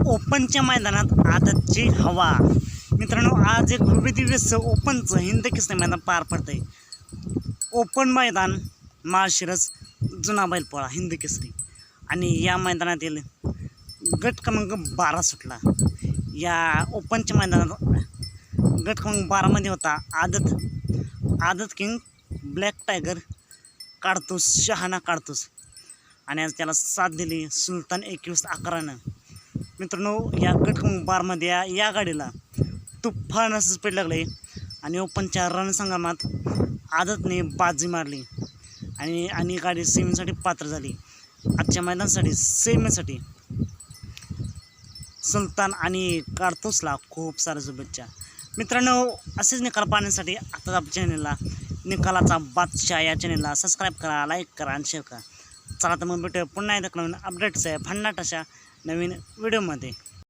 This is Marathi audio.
ओपनच्या मैदानात आदतची हवा। मित्रांनो, आज एक भव्यदिव्य ओपनचं हिंद केसरी मैदान पार पडतंय। ओपन मैदान माळशिरस जुना बैलपोळा हिंद केसरी आणि या मैदानातील गट क्रमांक 12 सुटला। या ओपनच्या मैदानात गट क्रमांक 12 मध्ये होता आदत किंग, ब्लॅक टायगर, काडतूस, शहाणा काडतूस आणि आज त्याला साथ दिली सुलतान 21-11नं। मित्रांनो, या गट क्रमांक 12 मध्ये या गाडीला तुफान असं स्पीड लागले आणि ओपनच्या रणसंग्रामात आदतने बाजी मारली आणि गाडी सेमीसाठी पात्र झाली। आजच्या मैदानासाठी सेमीसाठी सुलतान आणि काडतूसला खूप साऱ्या शुभेच्छा। मित्रांनो, असेच निकाल पाहण्यासाठी आता आपल्या चॅनलला निकालाचा बादशाह या चॅनलला सबस्क्राईब करा, लाईक करा आणि शेअर करा। चला तर मग भेटूया पुन्हा एकदा नवीन अपडेट्स आहे भन्नाट अशा नवीन व्हिडिओमध्ये।